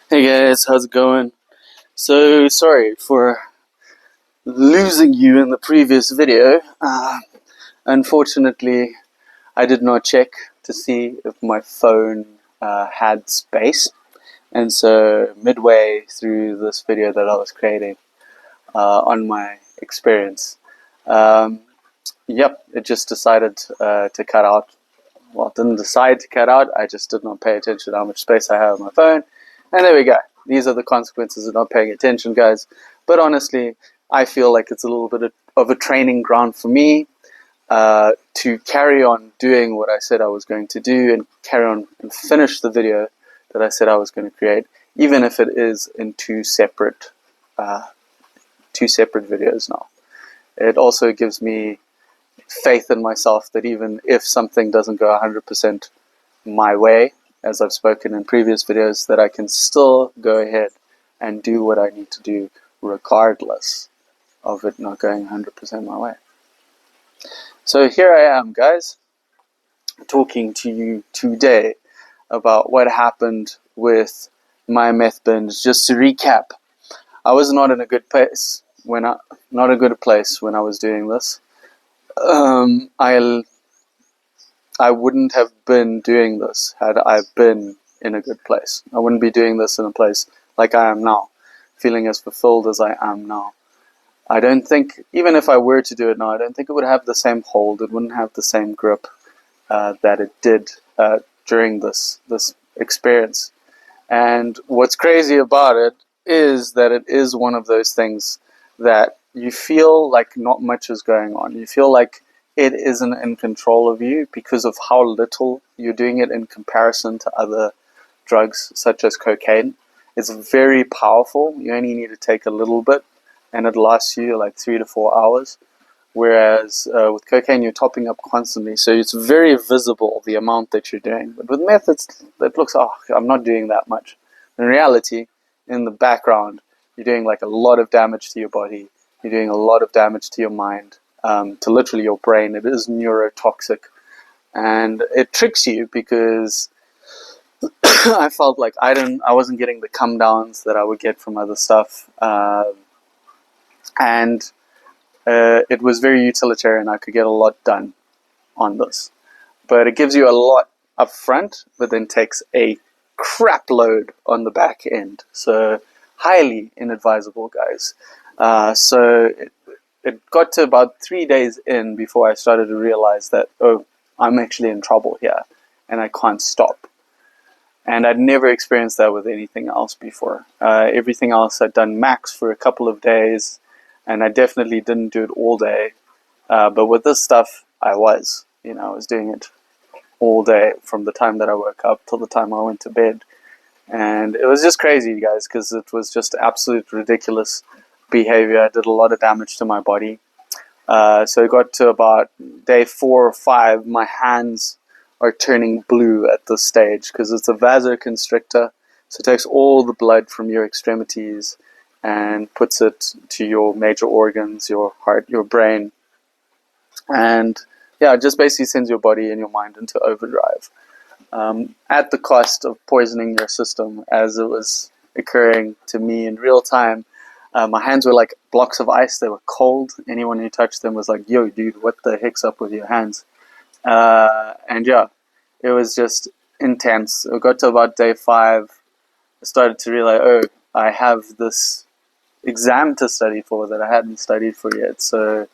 Hey guys, how's it going? So sorry for losing you in the previous video. Unfortunately, I did not check to see if my phone had space, and so midway through this video that I was creating on my experience, um, it just decided to cut out. Well, it didn't decide to cut out. I just did not pay attention to how much space I have on my phone. And there we go. These are the consequences of not paying attention, guys. But honestly, I feel like it's a little bit of a training ground for me to carry on doing what I said I was going to do and carry on and finish the video that I said I was going to create, even if it is in two separate videos now. It also gives me faith in myself that even if something doesn't go 100% my way, as I've spoken in previous videos, that I can still go ahead and do what I need to do regardless of it not going 100% my way. So here I am, guys, talking to you today about what happened with my meth binge. Just to recap, I was not in a good place when I was doing this. I wouldn't have been doing this had I been in a good place. I wouldn't be doing this in a place like I am now, feeling as fulfilled as I am now. I don't think, even if I were to do it now, I don't think it would have the same hold. It wouldn't have the same grip that it did during this experience. And what's crazy about it is that it is one of those things that you feel like not much is going on. You feel like it isn't in control of you because of how little you're doing it in comparison to other drugs such as cocaine. It's very powerful. You only need to take a little bit and it lasts you like 3 to 4 hours. Whereas with cocaine, you're topping up constantly, so it's very visible the amount that you're doing. But with meth, it looks, oh, I'm not doing that much. In reality, in the background, you're doing like a lot of damage to your body. You're doing a lot of damage to your mind, to literally your brain. It is neurotoxic, and it tricks you because I felt like I wasn't getting the come downs that I would get from other stuff, and it was very utilitarian. I could get a lot done on this. But it gives you a lot up front, but then takes a crap load on the back end. So highly inadvisable, guys. So it got to about 3 days in before I started to realize that, oh, I'm actually in trouble here and I can't stop. And I'd never experienced that with anything else before. Everything else I'd done max for a couple of days, and I definitely didn't do it all day. But with this stuff, I was doing it all day from the time that I woke up till the time I went to bed. And it was just crazy, guys, because it was just absolute ridiculous behavior. I did a lot of damage to my body. So it got to about day 4 or 5, my hands are turning blue at this stage because it's a vasoconstrictor. So it takes all the blood from your extremities and puts it to your major organs, your heart, your brain. And yeah, it just basically sends your body and your mind into overdrive at the cost of poisoning your system, as it was occurring to me in real time. My hands were like blocks of ice. They were cold. Anyone who touched them was like, yo, dude, what the heck's up with your hands? And yeah, it was just intense. It got to about day 5. I started to realize, oh, I have this exam to study for that I hadn't studied for yet. So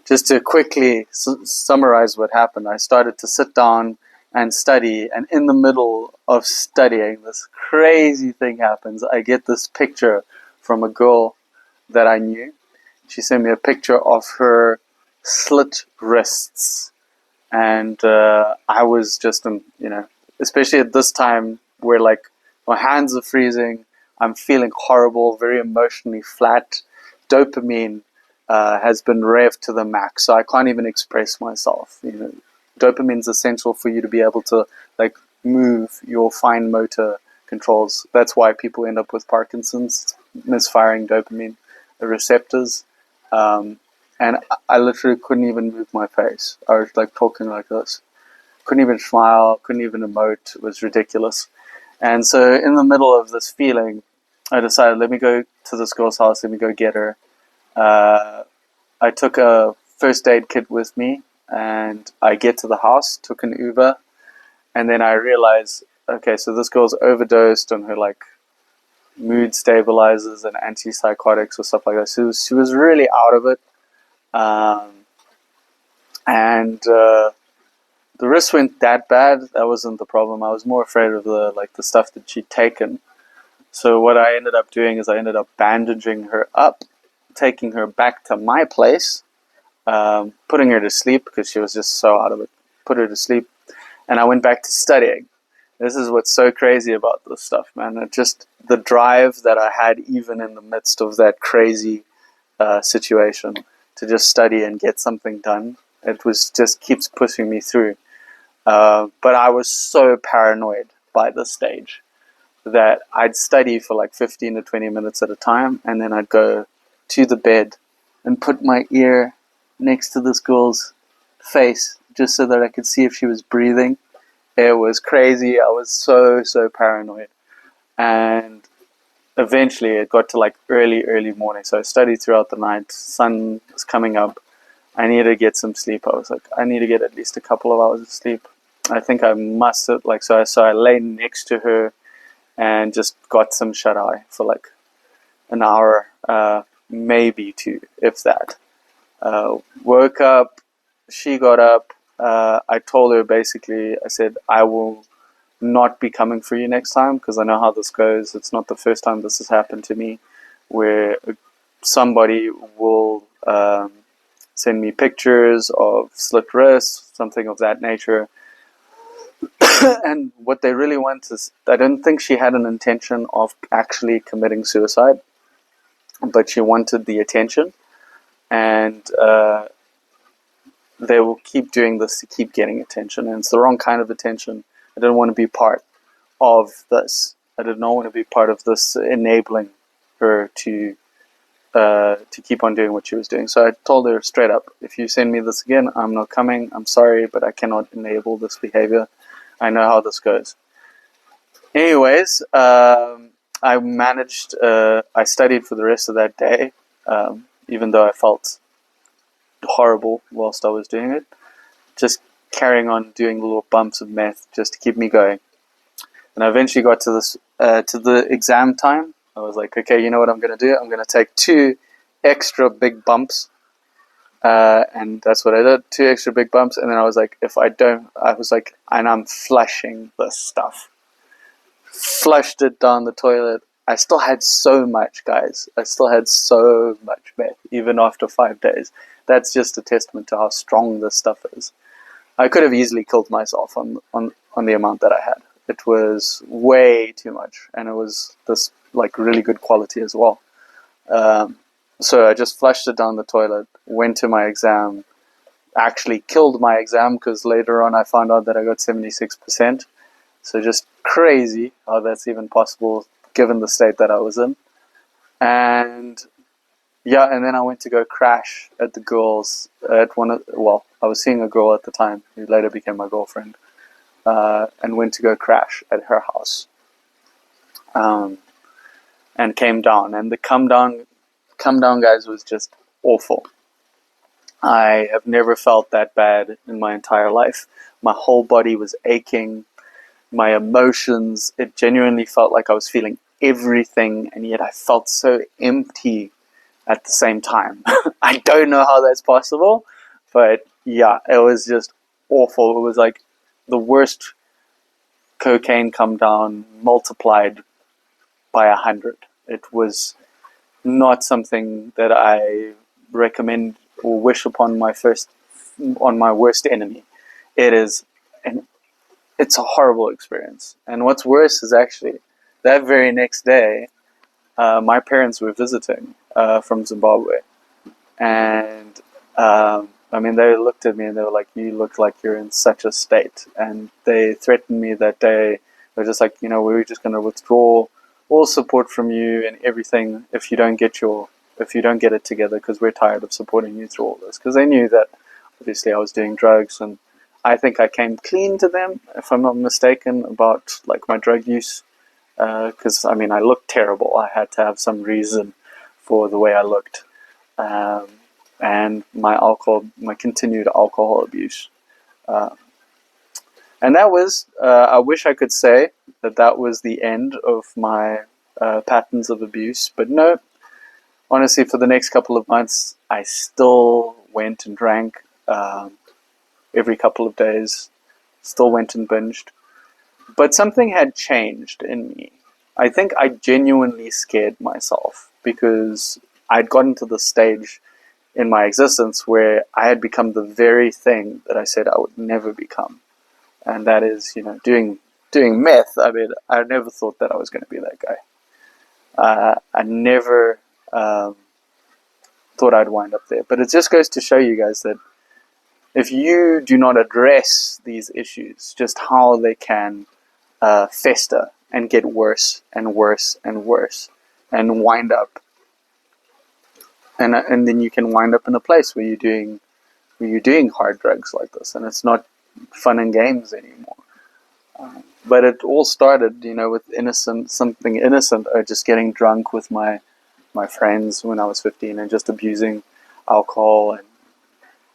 just to quickly summarize what happened, I started to sit down and study, and in the middle of studying, this crazy thing happens. I get this picture from a girl that I knew. She sent me a picture of her slit wrists, and I was just, especially at this time where like my hands are freezing, I'm feeling horrible, very emotionally flat. Dopamine has been revved to the max, so I can't even express myself. Dopamine is essential for you to be able to like move your fine motor controls. That's why people end up with Parkinson's, misfiring dopamine receptors. And I literally couldn't even move my face. I was like talking like this. Couldn't even smile, couldn't even emote. It was ridiculous. And so in the middle of this feeling, I decided, let me go to this girl's house, let me go get her. I took a first aid kit with me, and I get to the house, took an Uber, and then I realized, okay, so this girl's overdosed on her like mood stabilizers and antipsychotics or stuff like that. She was really out of it. And the wrist went that bad. That wasn't the problem. I was more afraid of the stuff that she'd taken. So what I ended up doing is I ended up bandaging her up, taking her back to my place, putting her to sleep because she was just so out of it. Put her to sleep, and I went back to studying. This is what's so crazy about this stuff, man. It just the drive that I had, even in the midst of that crazy situation, to just study and get something done. It was just keeps pushing me through. But I was so paranoid by this stage that I'd study for like 15 to 20 minutes at a time, and then I'd go to the bed and put my ear next to this girl's face just so that I could see if she was breathing. It was crazy. I was so paranoid. And eventually it got to like early morning. So I studied throughout the night. Sun was coming up. I needed to get some sleep. I was like, I need to get at least a couple of hours of sleep. I think I must have, so I lay next to her and just got some shut eye for like an hour, maybe two, if that. Woke up, she got up. I told her basically, I said, I will not be coming for you next time because I know how this goes. It's not the first time this has happened to me where somebody will send me pictures of slit wrists, something of that nature. And what they really want is, I don't think she had an intention of actually committing suicide, but she wanted the attention, and they will keep doing this to keep getting attention, and it's the wrong kind of attention. I didn't want to be part of this. I did not want to be part of this enabling her to keep on doing what she was doing. So I told her straight up, if you send me this again, I'm not coming. I'm sorry, but I cannot enable this behavior. I know how this goes. Anyways, I managed, I studied for the rest of that day, even though I felt horrible whilst I was doing it. Just carrying on doing little bumps of meth just to keep me going. And I eventually got to this, to the exam time. I was like, okay, you know what I'm going to do? I'm going to take 2 extra big bumps. And that's what I did, 2 extra big bumps. And then I was like, and I'm flushing this stuff. Flushed it down the toilet. I still had so much, guys. I still had so much meth, even after 5 days. That's just a testament to how strong this stuff is. I could have easily killed myself on the amount that I had. It was way too much, and it was this like really good quality as well. So I just flushed it down the toilet, went to my exam, actually killed my exam because later on I found out that I got 76%. So just crazy how that's even possible given the state that I was in. And yeah, and then I went to go crash at the girls at I was seeing a girl at the time who later became my girlfriend, and went to go crash at her house. And came down, and the come down, guys, was just awful. I have never felt that bad in my entire life. My whole body was aching. My emotions, it genuinely felt like I was feeling everything, and yet I felt so empty at the same time. I don't know how that's possible, but yeah, it was just awful. It was like the worst cocaine come down multiplied by 100. It was not something that I recommend or wish upon on my worst enemy. It's a horrible experience. And what's worse is actually that very next day, my parents were visiting from Zimbabwe, and they looked at me and they were like, "You look like you're in such a state," and they threatened me that day. They were just like, we're just going to withdraw all support from you and everything if you don't get it together, because we're tired of supporting you through all this. Because they knew that obviously I was doing drugs, and I think I came clean to them, if I'm not mistaken, about like my drug use. because I looked terrible. I had to have some reason for the way I looked, and my continued alcohol abuse. And that was, I wish I could say that was the end of my patterns of abuse, but no. Honestly, for the next couple of months, I still went and drank every couple of days, still went and binged. But something had changed in me. I think I genuinely scared myself because I'd gotten to the stage in my existence where I had become the very thing that I said I would never become. And that is, doing meth. I never thought that I was going to be that guy. I never thought I'd wind up there. But it just goes to show you guys that if you do not address these issues, just how they can fester and get worse and worse and worse, and wind up, and then you can wind up in a place where you're doing hard drugs like this, and it's not fun and games anymore. But it all started, with something innocent, or just getting drunk with my friends when I was 15 and just abusing alcohol. And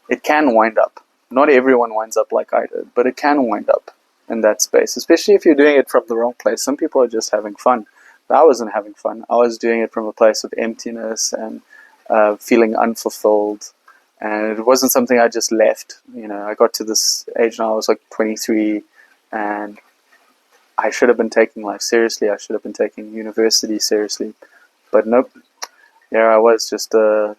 it can wind up. Not everyone winds up like I did, but it can wind up in that space, especially if you're doing it from the wrong place. Some people are just having fun. But I wasn't having fun. I was doing it from a place of emptiness and feeling unfulfilled. And it wasn't something I just left. I got to this age now, I was like 23, and I should have been taking life seriously. I should have been taking university seriously. But nope. There I was, just a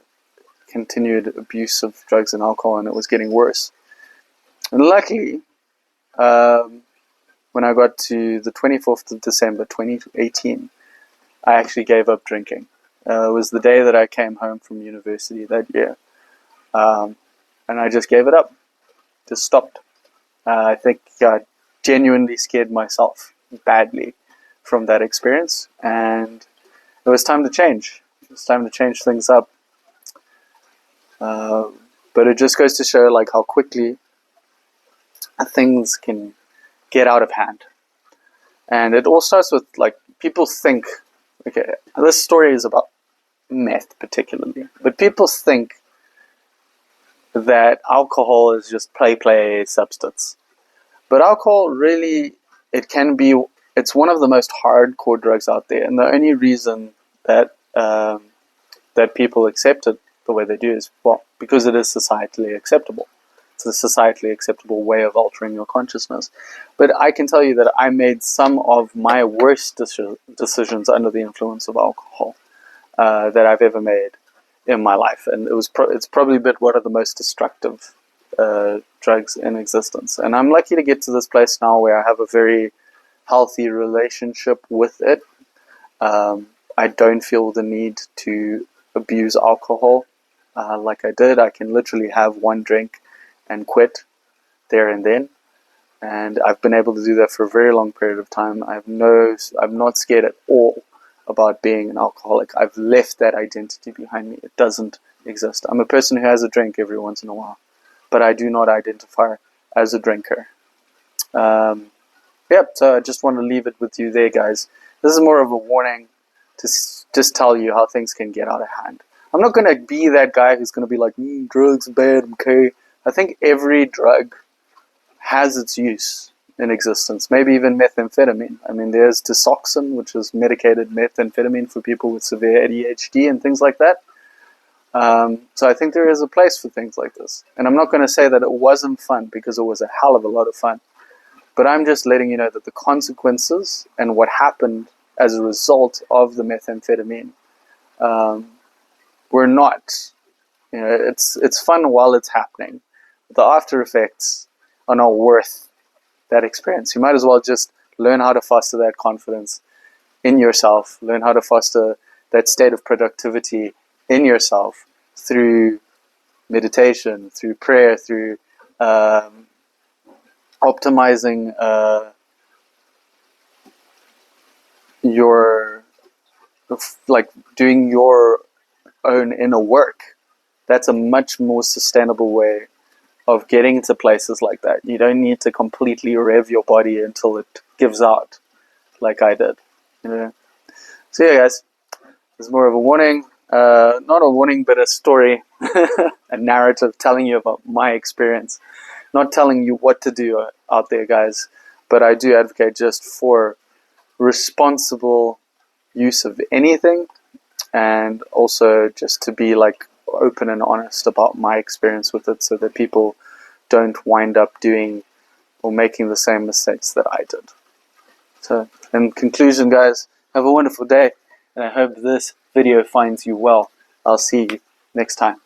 continued abuse of drugs and alcohol, and it was getting worse. And luckily, when I got to the 24th of December 2018, I actually gave up drinking. It was the day that I came home from university that year. And I just gave it up. Just stopped. I think I genuinely scared myself badly from that experience, and it was time to change. It's time to change things up. But it just goes to show how quickly things can get out of hand. And it all starts with people think, okay, this story is about meth particularly, but people think that alcohol is just play substance. But alcohol really, it's one of the most hardcore drugs out there, and the only reason that that people accept it the way they do is, because it is societally acceptable. It's a societally acceptable way of altering your consciousness. But I can tell you that I made some of my worst decisions under the influence of alcohol that I've ever made in my life, and it's probably been one of the most destructive drugs in existence. And I'm lucky to get to this place now where I have a very healthy relationship with it. I don't feel the need to abuse alcohol like I did. I can literally have one drink and quit there and then. And I've been able to do that for a very long period of time. I'm not scared at all about being an alcoholic. I've left that identity behind me. It doesn't exist. I'm a person who has a drink every once in a while, but I do not identify as a drinker. So I just want to leave it with you there, guys. This is more of a warning to just tell you how things can get out of hand. I'm not going to be that guy who's going to be like, drugs are bad, okay. I think every drug has its use in existence, maybe even methamphetamine. There's Disoxin, which is medicated methamphetamine for people with severe ADHD and things like that. So I think there is a place for things like this. And I'm not going to say that it wasn't fun, because it was a hell of a lot of fun. But I'm just letting you know that the consequences and what happened as a result of the methamphetamine were not, it's fun while it's happening. The after effects are not worth that experience. You might as well just learn how to foster that confidence in yourself, learn how to foster that state of productivity in yourself through meditation, through prayer, through optimizing doing your own inner work. That's a much more sustainable way of getting into places like that. You don't need to completely rev your body until it gives out, like I did. Yeah. So yeah, guys, it's more of a warning. Not a warning, but a story, a narrative telling you about my experience. Not telling you what to do out there, guys, but I do advocate just for responsible use of anything, and also just to be like open and honest about my experience with it, so that people don't wind up doing or making the same mistakes that I did. So, in conclusion, guys, have a wonderful day, and I hope this video finds you well. I'll see you next time.